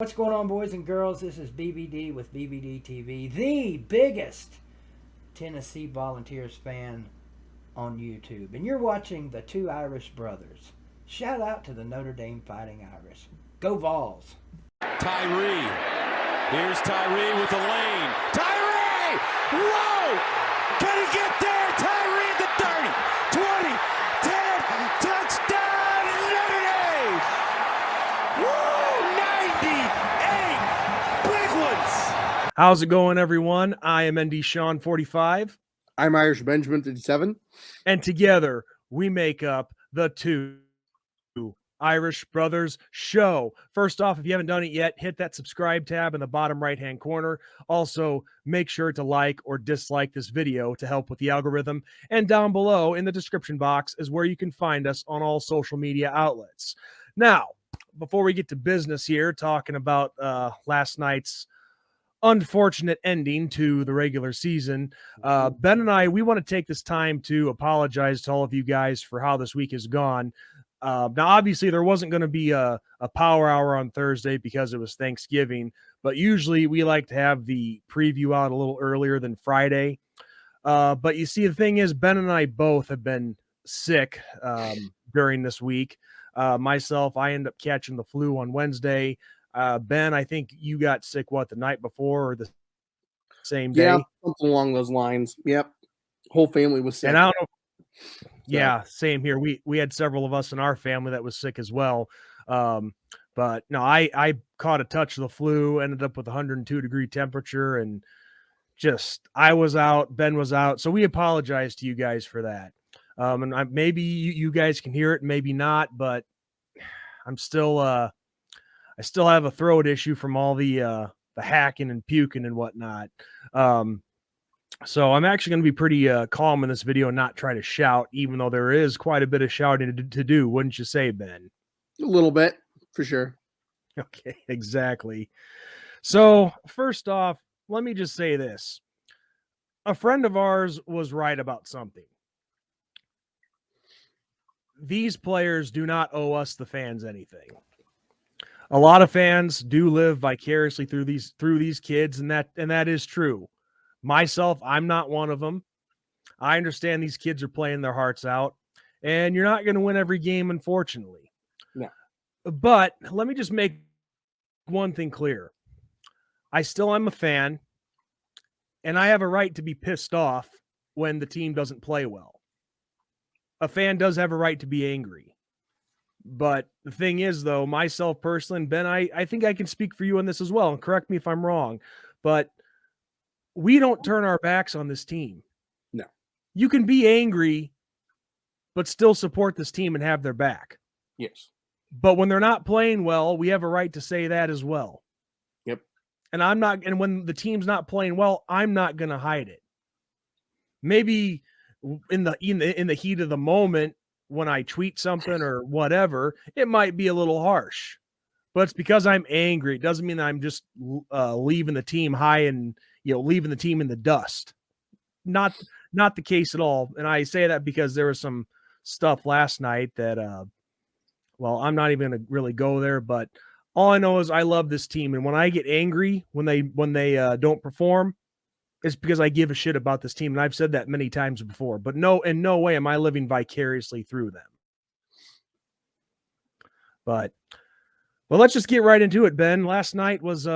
What's going on, boys and girls? This is BBD with BBD TV, the biggest Tennessee Volunteers fan on YouTube. And you're watching the two Irish brothers. Shout out to the Notre Dame Fighting Irish. Go Vols! Tyree. Here's Tyree with the lane. Tyree! Whoa! Can he get there? Tyree at the 30, 20, 10, touchdown, Notre Dame! Woo! 98 big ones! How's it going, everyone? I am ND Sean 45. I'm Irish Benjamin 57. And together we make up the two Irish Brothers Show. First off, if you haven't done it yet, hit that subscribe tab in the bottom right-hand corner. Also, make sure to like or dislike this video to help with the algorithm. And down below in the description box is where you can find us on all social media outlets. Now, before we get to business here, talking about last night's unfortunate ending to the regular season, Ben and I, we want to take this time to apologize to all of you guys for how this week has gone. Now, obviously, there wasn't going to be a power hour on Thursday because it was Thanksgiving, but usually we like to have the preview out a little earlier than Friday. But you see, the thing is, Ben and I both have been sick during this week. Myself, I ended up catching the flu on Wednesday. Ben, I think you got sick, the night before or the same day? Yeah, something along those lines. Yep. Whole family was sick. And I don't know. Yeah, same here. We had several of us in our family that was sick as well. But no, I caught a touch of the flu, ended up with 102-degree temperature, and just I was out, Ben was out. So we apologize to you guys for that. And maybe you guys can hear it, maybe not, but I'm still I still have a throat issue from all the hacking and puking and whatnot. So I'm actually going to be pretty calm in this video and not try to shout, even though there is quite a bit of shouting to do. Wouldn't you say, Ben? A little bit, for sure. Okay, exactly. So first off, let me just say this. A friend of ours was right about something. These players do not owe us, the fans, anything. A lot of fans do live vicariously through these kids, and that is true. Myself, I'm not one of them. I understand these kids are playing their hearts out, and you're not going to win every game, unfortunately. No. But let me just make one thing clear. I still am a fan, and I have a right to be pissed off when the team doesn't play well. A fan does have a right to be angry. But the thing is, though, myself personally, and Ben, I think I can speak for you on this as well, and correct me if I'm wrong, but we don't turn our backs on this team. No. You can be angry, but still support this team and have their back. Yes. But when they're not playing well, we have a right to say that as well. Yep. And when the team's not playing well, I'm not going to hide it. Maybe in the heat of the moment, when I tweet something or whatever, it might be a little harsh. But it's because I'm angry. It doesn't mean that I'm just leaving the team high and leaving the team in the dust. Not the case at all. And I say that because there was some stuff last night that, I'm not even going to really go there. But all I know is I love this team, and when I get angry when they don't perform, it's because I give a shit about this team, and I've said that many times before. But in no way am I living vicariously through them. But let's just get right into it, Ben. Last night was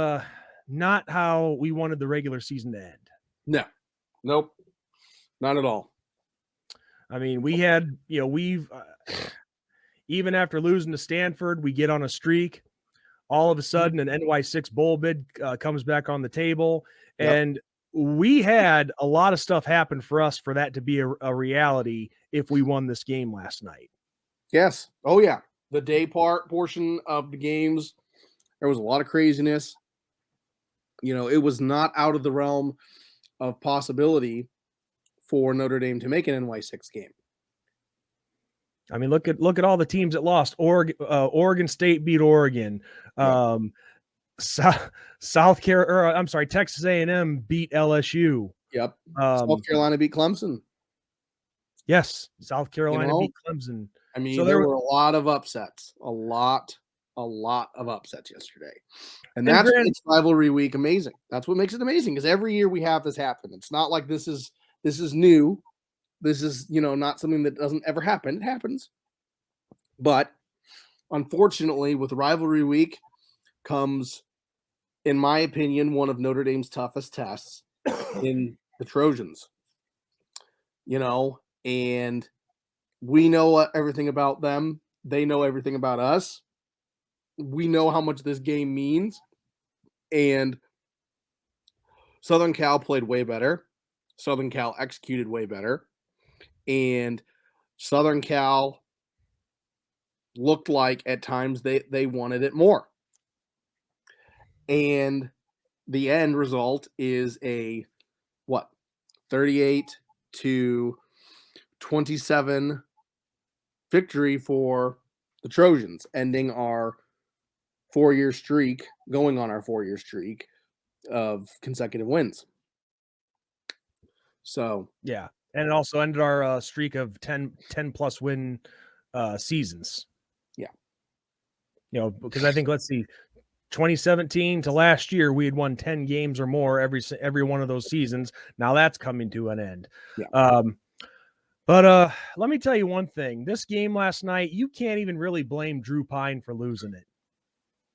not how we wanted the regular season to end. No. Nope. Not at all. I mean, we had, we've even after losing to Stanford, we get on a streak. All of a sudden, an NY6 bowl bid comes back on the table, and we had a lot of stuff happen for us for that to be a reality if we won this game last night. Yes. Oh, yeah. The day portion of the games, there was a lot of craziness. It was not out of the realm of possibility for Notre Dame to make an NY6 game. I mean, look at all the teams that lost. Oregon State beat Oregon. Texas A&M beat LSU. Yep. South Carolina beat Clemson. Yes, South Carolina beat Clemson. I mean, there were a lot of upsets. A lot a lot of upsets yesterday. And And that's what granted, makes rivalry week amazing. That's what makes it amazing, because every year we have this happen. It's not like this is new. This is, not something that doesn't ever happen. It happens. But unfortunately, with rivalry week comes, in my opinion, one of Notre Dame's toughest tests in the Trojans. And we know everything about them. They know everything about us. We know how much this game means. And Southern Cal played way better. Southern Cal executed way better. And Southern Cal looked like at times they wanted it more. And the end result is a 38-27 victory for the Trojans, ending our 4-year streak, going on our 4-year streak of consecutive wins. So, yeah. And it also ended our streak of 10 plus win seasons. Yeah. Because I think, let's see, 2017 to last year, we had won 10 games or more every one of those seasons. Now that's coming to an end. Yeah. But let me tell you one thing. This game last night, you can't even really blame Drew Pine for losing it.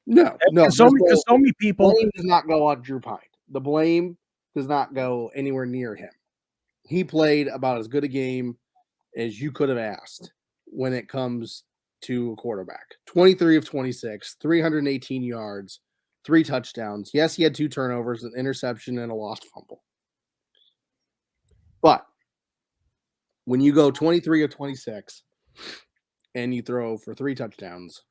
No. So many people. Blame does not go on Drew Pine. The blame does not go anywhere near him. He played about as good a game as you could have asked when it comes to a quarterback. 23 of 26, 318 yards, 3 touchdowns. Yes, he had 2 turnovers, an interception, and a lost fumble. But when you go 23 of 26 and you throw for 3 touchdowns.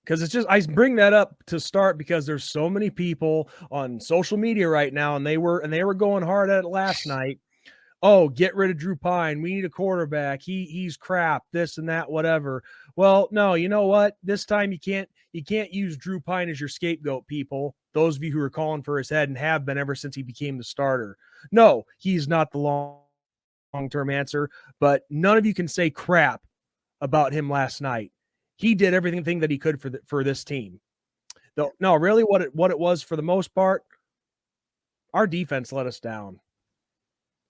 Because it's just, I bring that up to start because there's so many people on social media right now, and they were going hard at it last night. Oh, get rid of Drew Pine. We need a quarterback. He's crap, this and that, whatever. Well, no, you know what? This time you can't use Drew Pine as your scapegoat, people. Those of you who are calling for his head and have been ever since he became the starter. No, he's not the long-term answer, but none of you can say crap about him last night. He did everything that he could for this team. Though, no, really what it was for the most part, our defense let us down.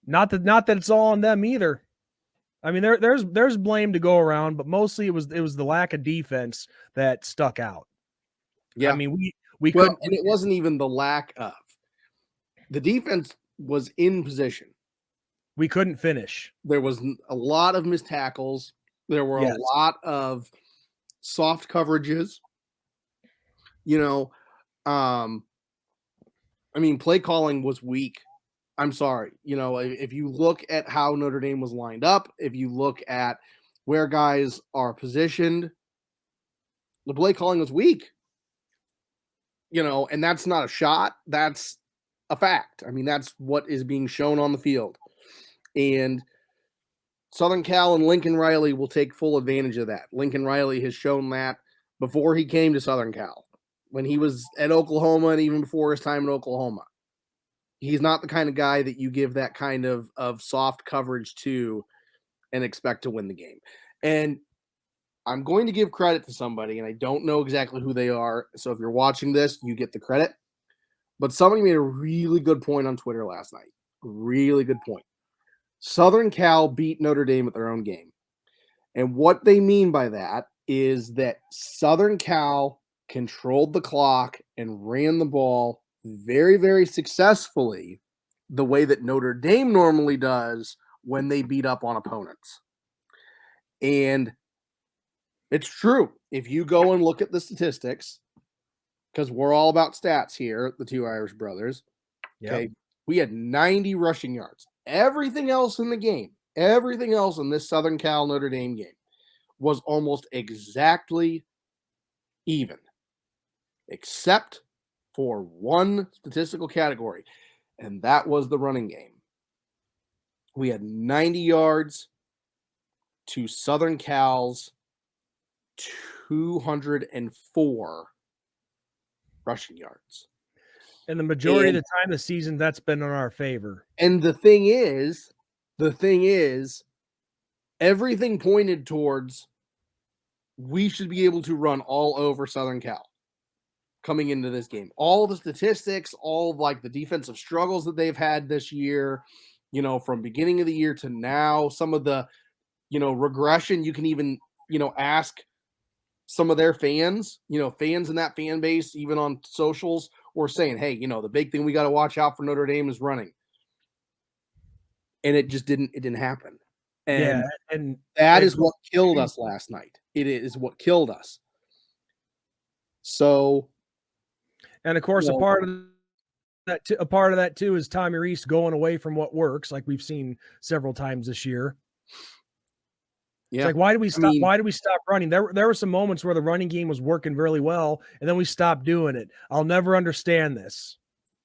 Not that it's all on them either. I mean, there's blame to go around, but mostly it was the lack of defense that stuck out. Yeah. I mean, we couldn't, and it wasn't even the lack of. The defense was in position. We couldn't finish. There was a lot of missed tackles. There were a lot of soft coverages. Play calling was weak. I'm sorry. If you look at how Notre Dame was lined up, if you look at where guys are positioned, the play calling was weak. And that's not a shot. That's a fact. I mean, that's what is being shown on the field. And Southern Cal and Lincoln Riley will take full advantage of that. Lincoln Riley has shown that before he came to Southern Cal, when he was at Oklahoma and even before his time in Oklahoma. He's not the kind of guy that you give that kind of soft coverage to and expect to win the game. And I'm going to give credit to somebody, and I don't know exactly who they are. So if you're watching this, you get the credit. But somebody made a really good point on Twitter last night. Really good point. Southern Cal beat Notre Dame at their own game. And what they mean by that is that Southern Cal controlled the clock and ran the ball very, very successfully, the way that Notre Dame normally does when they beat up on opponents. And it's true. If you go and look at the statistics, because we're all about stats here, the two Irish brothers, okay, we had 90 rushing yards. Everything else in the game, everything else in this Southern Cal Notre Dame game was almost exactly even, except for one statistical category, and that was the running game. We had 90 yards to Southern Cal's 204 rushing yards. And the majority of the time this season, that's been in our favor. And the thing is, everything pointed towards we should be able to run all over Southern Cal coming into this game. All the statistics, all like the defensive struggles that they've had this year, from beginning of the year to now, some of the, regression. You can even, ask some of their fans, fans in that fan base, even on socials, were saying, hey, the big thing we got to watch out for Notre Dame is running. And it didn't happen. And, and that is what killed us last night. It is what killed us. So, and of course, a part of that too is Tommy Reese going away from what works, like we've seen several times this year. Yeah. It's like, why do we stop? Why do we stop running? There were some moments where the running game was working really well, and then we stopped doing it. I'll never understand this.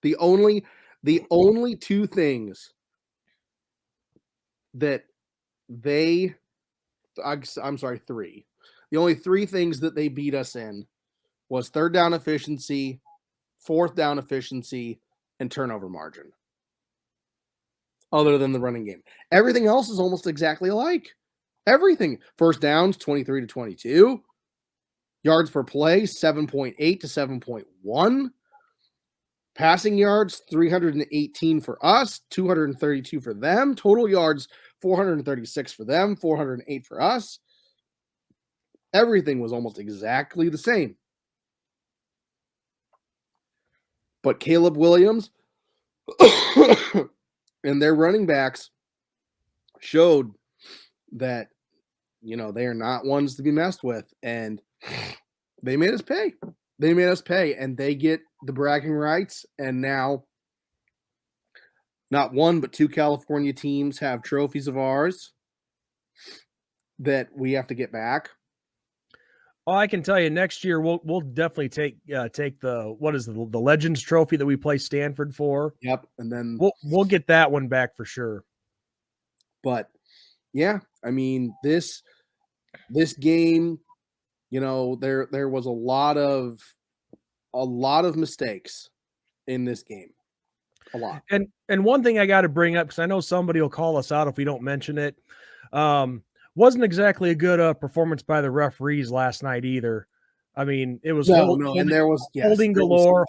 The only two things that three. The only three things that they beat us in was third down efficiency, fourth down efficiency, and turnover margin. Other than the running game. Everything else is almost exactly alike. Everything. First downs, 23 to 22. Yards per play, 7.8 to 7.1. Passing yards, 318 for us, 232 for them. Total yards, 436 for them, 408 for us. Everything was almost exactly the same. But Caleb Williams and their running backs showed that, they are not ones to be messed with. And they made us pay. And they get the bragging rights. And now not one, but two California teams have trophies of ours that we have to get back. Oh, I can tell you, next year we'll definitely take the Legends Trophy that we play Stanford for. Yep, and then we'll get that one back for sure. But yeah, I mean this game, there was a lot of mistakes in this game. A lot. And one thing I got to bring up, because I know somebody will call us out if we don't mention it. Wasn't exactly a good performance by the referees last night either. I mean, it was and there was holding galore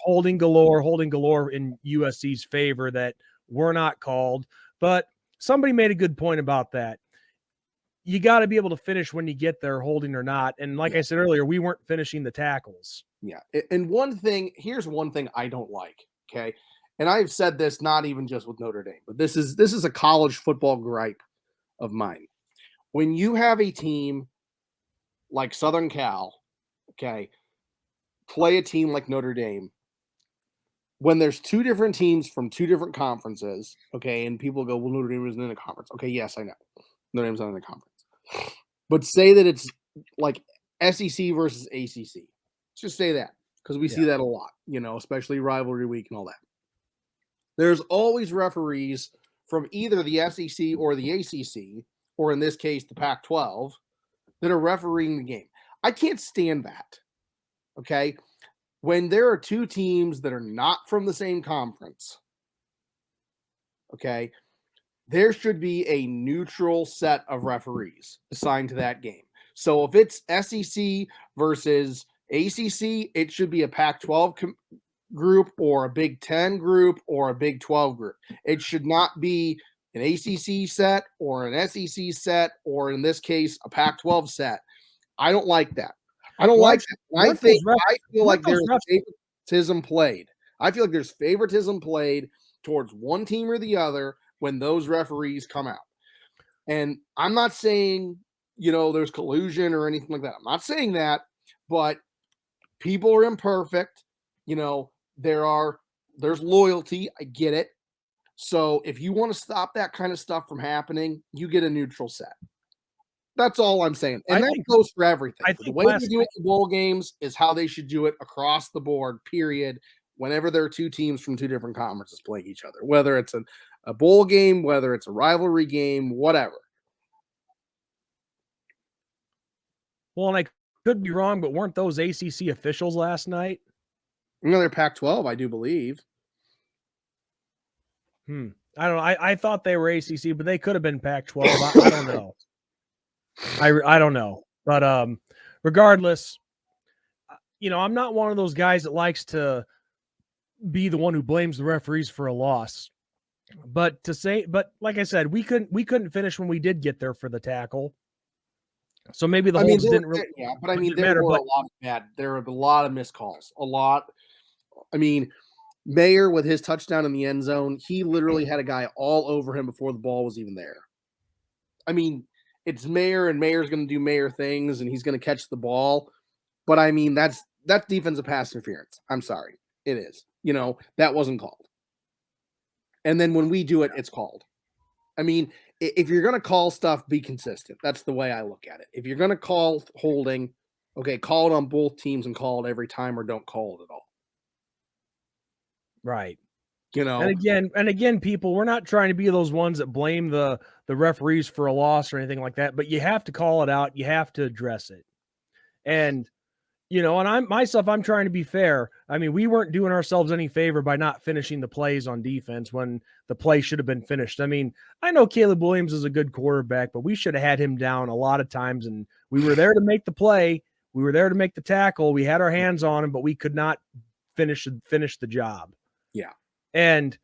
in USC's favor that were not called. But somebody made a good point about that. You got to be able to finish when you get there, holding or not. And like I said earlier, we weren't finishing the tackles. Yeah. And here's one thing I don't like. Okay. And I've said this not even just with Notre Dame, but this is a college football gripe of mine. When you have a team like Southern Cal, okay, play a team like Notre Dame, when there's two different teams from two different conferences, okay, and people go, well, Notre Dame isn't in a conference. Okay, yes, I know. Notre Dame's not in a conference. But say that it's like SEC versus ACC. Let's just say that, because we see that a lot, especially rivalry week and all that. There's always referees from either the SEC or the ACC, or in this case, the Pac-12, that are refereeing the game. I can't stand that, okay? When there are two teams that are not from the same conference, okay, there should be a neutral set of referees assigned to that game. So if it's SEC versus ACC, it should be a Pac-12 group or a Big 10 group or a Big 12 group. It should not be an ACC set or an SEC set, or in this case, a Pac-12 set. I don't like that. I don't like that. I feel like there's favoritism played. I feel like there's favoritism played towards one team or the other when those referees come out. And I'm not saying, there's collusion or anything like that. I'm not saying that, but people are imperfect. There's loyalty. I get it. So if you want to stop that kind of stuff from happening, you get a neutral set. That's all I'm saying. And that goes for everything. The way they do it in bowl games is how they should do it across the board, period, whenever there are two teams from two different conferences playing each other, whether it's a bowl game, whether it's a rivalry game, whatever. Well, and I could be wrong, but weren't those ACC officials last night? They're Pac-12, I do believe. I don't know. I thought they were ACC, but they could have been Pac-12. I don't know. I don't know. But regardless, I'm not one of those guys that likes to be the one who blames the referees for a loss. But like I said, we couldn't finish when we did get there for the tackle. So maybe the holds didn't really there were there were a lot of missed calls. A lot. I mean, Mayer with his touchdown in the end zone, he literally had a guy all over him before the ball was even there. I mean, it's Mayer, and Mayer's going to do Mayer things, and he's going to catch the ball. But I mean, that's defensive pass interference. I'm sorry, it is. That wasn't called. And then when we do it, it's called. I mean, if you're going to call stuff, be consistent. That's the way I look at it. If you're going to call holding, okay, call it on both teams and call it every time, or don't call it at all. Right. And again, people, we're not trying to be those ones that blame the referees for a loss or anything like that, but you have to call it out. You have to address it. And, and I'm trying to be fair. I mean, we weren't doing ourselves any favor by not finishing the plays on defense when the play should have been finished. I mean, I know Caleb Williams is a good quarterback, but we should have had him down a lot of times, and we were there to make the play. We were there to make the tackle. We had our hands on him, but we could not finish the job. Yeah. And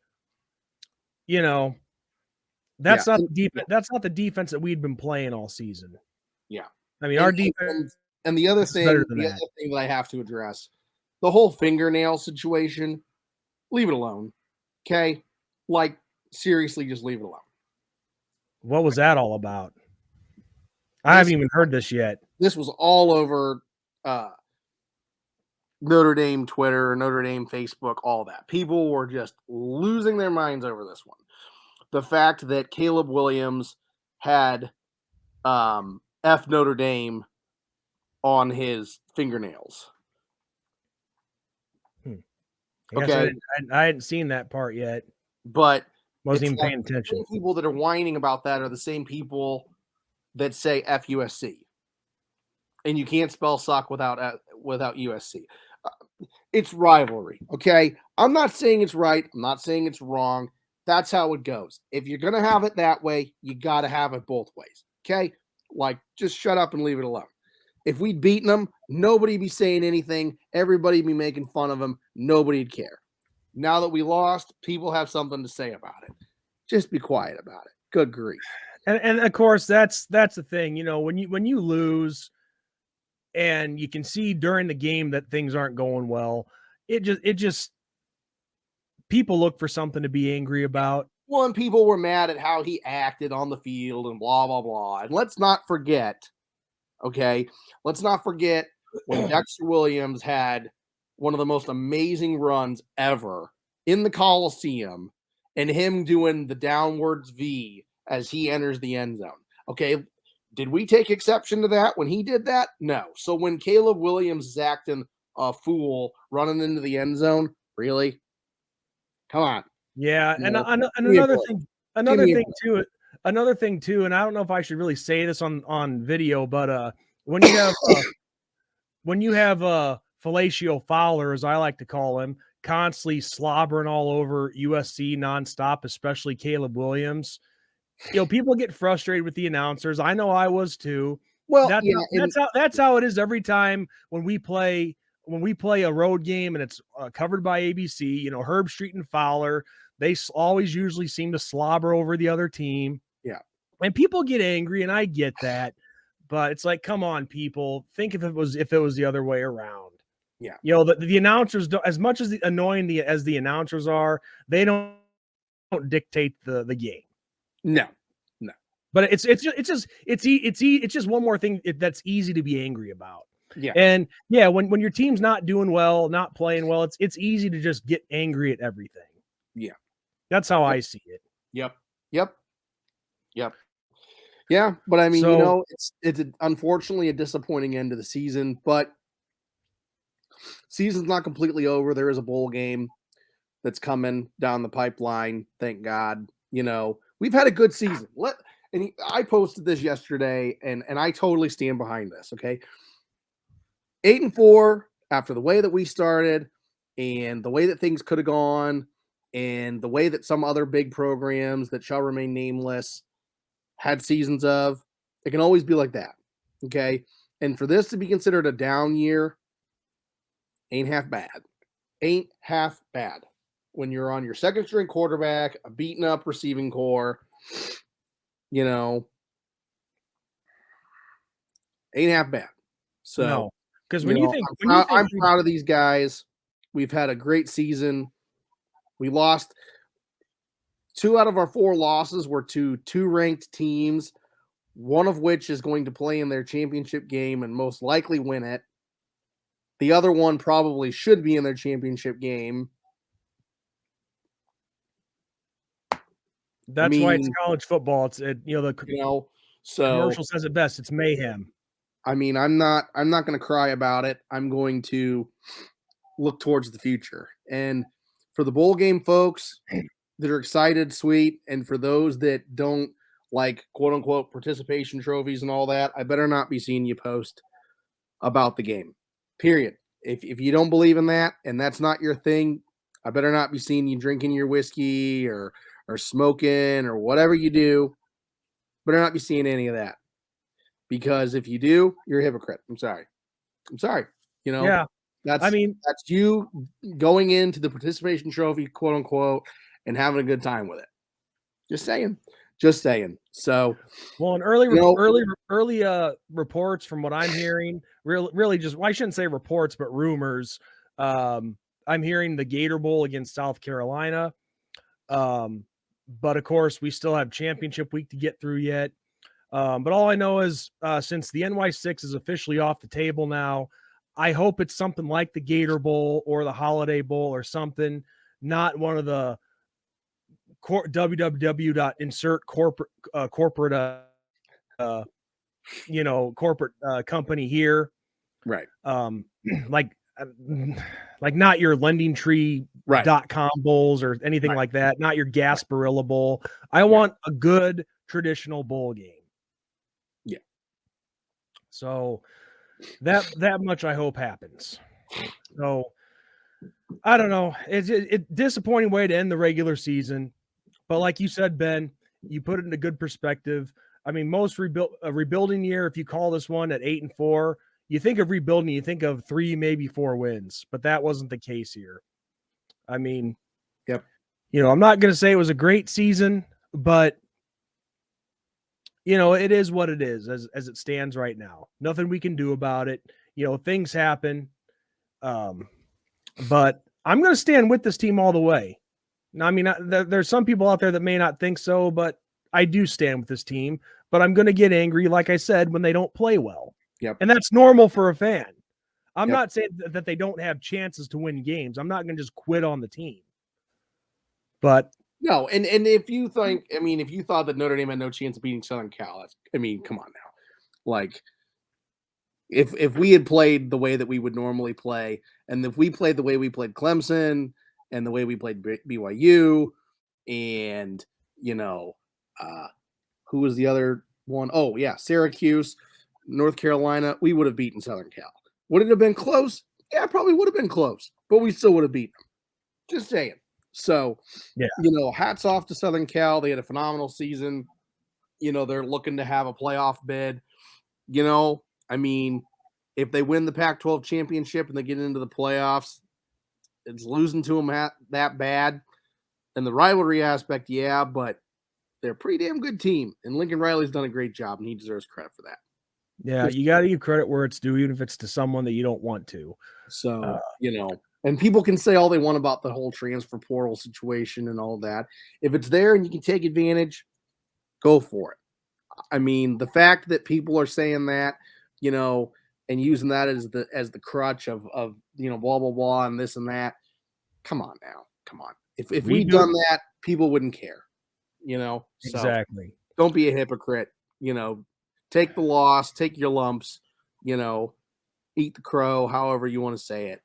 that's not the defense that we'd been playing all season. Yeah. I mean, our defense. And the other thing that I have to address, the whole fingernail situation, leave it alone. Okay? Like, seriously, just leave it alone. What was that all about? I haven't even heard this yet. This was all over Notre Dame Twitter, Notre Dame Facebook, all that. People were just losing their minds over this one. The fact that Caleb Williams had F Notre Dame on his fingernails. Okay. I hadn't seen that part yet. But wasn't even paying attention. The people that are whining about that are the same people that say F USC. And you can't spell suck without USC. It's rivalry, okay? I'm not saying it's right. I'm not saying it's wrong. That's how it goes. If you're going to have it that way, you got to have it both ways, okay? Like, just shut up and leave it alone. If we'd beaten them, nobody'd be saying anything. Everybody'd be making fun of them. Nobody'd care. Now that we lost, people have something to say about it. Just be quiet about it. Good grief. And of course, that's the thing. When you lose, and you can see during the game that things aren't going well, it just people look for something to be angry about. Well, and people were mad at how he acted on the field and blah, blah, blah. And let's not forget, okay, when Dexter Williams had one of the most amazing runs ever in the Coliseum and him doing the downwards V as he enters the end zone. Okay, did we take exception to that when he did that? No. So when Caleb Williams is acting a fool running into the end zone, really? Come on. Yeah, and another thing too, and I don't know if I should really say this on video, but when you have Fellatio Fowler, as I like to call him, constantly slobbering all over USC nonstop, especially Caleb Williams, people get frustrated with the announcers. I know I was too. Well, that's how it is every time when we play a road game and it's covered by ABC. Herb Street and Fowler, they always usually seem to slobber over the other team. Yeah, and people get angry, and I get that, but it's like, come on, people, think if it was the other way around. Yeah, the announcers don't, as much as annoying as the announcers are, they don't dictate the game. No. But it's just one more thing that's easy to be angry about. Yeah. And yeah, when your team's not doing well, not playing well, it's easy to just get angry at everything. Yeah. That's how I see it. Yep. Yeah, but I mean, it's unfortunately a disappointing end to the season, but season's not completely over. There is a bowl game that's coming down the pipeline. Thank God. We've had a good season. I posted this yesterday, and I totally stand behind this. Okay, 8-4 after the way that we started, and the way that things could have gone, and the way that some other big programs that shall remain nameless had seasons of. It can always be like that. Okay, And for this to be considered a down year, ain't half bad. Ain't half bad. When you're on your second string quarterback, a beaten up receiving core, you know, ain't half bad. So, No, because I'm proud of these guys. We've had a great season. We lost 2 out of our 4 losses were to 2 ranked teams, one of which is going to play in their championship game and most likely win it. The other one probably should be in their championship game. That's why it's college football. It's so commercial says it best. It's mayhem. I mean, I'm not going to cry about it. I'm going to look towards the future. And for the bowl game folks that are excited, sweet, and for those that don't like quote unquote participation trophies and all that, I better not be seeing you post about the game. Period. If you don't believe in that and that's not your thing, I better not be seeing you drinking your whiskey or smoking or whatever you do. Better not be seeing any of that. Because if you do, you're a hypocrite. I'm sorry. Yeah. That's you going into the participation trophy, quote unquote, and having a good time with it. Just saying. So, well, in early reports from what I'm hearing, really just, well, I shouldn't say reports, but rumors. I'm hearing the Gator Bowl against South Carolina. But of course, we still have championship week to get through yet. But all I know is since the NY6 is officially off the table now, I hope it's something like the Gator Bowl or the Holiday Bowl or something, not one of the www.insert corporate corporate company here. Right. Like not your LendingTree.com bowls or anything like that. Not your Gasparilla Bowl. I want a good traditional bowl game. Yeah. So that much I hope happens. So I don't know. It's a disappointing way to end the regular season. But like you said, Ben, you put it in a good perspective. I mean, most rebuilding year, if you call this one at 8-4, you think of rebuilding, you think of 3, maybe 4 wins, but that wasn't the case here. I mean, yep. I'm not going to say it was a great season, but it is what it is as it stands right now. Nothing we can do about it. Things happen. But I'm going to stand with this team all the way. Now, I mean, there's some people out there that may not think so, but I do stand with this team. But I'm going to get angry, like I said, when they don't play well. Yep. And that's normal for a fan. I'm not saying that they don't have chances to win games. I'm not going to just quit on the team. But no, and if you thought that Notre Dame had no chance of beating Southern Cal, come on now. Like, if we had played the way that we would normally play, and if we played the way we played Clemson and the way we played BYU, and who was the other one? Oh yeah, Syracuse, North Carolina, we would have beaten Southern Cal. Would it have been close? Yeah, it probably would have been close, but we still would have beaten them. Just saying. So, hats off to Southern Cal. They had a phenomenal season. They're looking to have a playoff bid. If they win the Pac-12 championship and they get into the playoffs, it's losing to them that bad. And the rivalry aspect, yeah, but they're a pretty damn good team. And Lincoln Riley's done a great job, and he deserves credit for that. Yeah, you got to give credit where it's due, even if it's to someone that you don't want to. So, and people can say all they want about the whole transfer portal situation and all that. If it's there and you can take advantage, go for it. I mean, the fact that people are saying that, and using that as the crutch of blah, blah, blah, and this and that. Come on now. Come on. If we'd done that, people wouldn't care, So exactly. Don't be a hypocrite, take the loss, take your lumps, eat the crow, however you want to say it,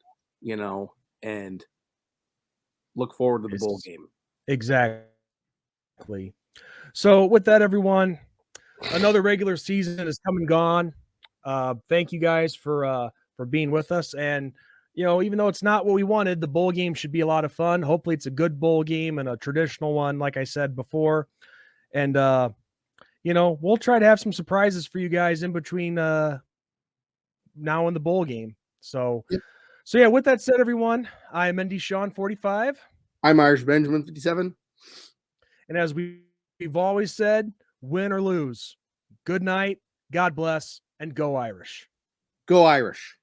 and look forward to the bowl game. Exactly. So with that, everyone, another regular season is come and gone. Thank you guys for being with us. And, even though it's not what we wanted, the bowl game should be a lot of fun. Hopefully it's a good bowl game and a traditional one, like I said before. And, we'll try to have some surprises for you guys in between now in the bowl game. So, Yep. so yeah, with that said, everyone, I am ND Sean 45. I'm Irish Benjamin 57. And as we've always said, win or lose, good night, God bless, and go Irish. Go Irish.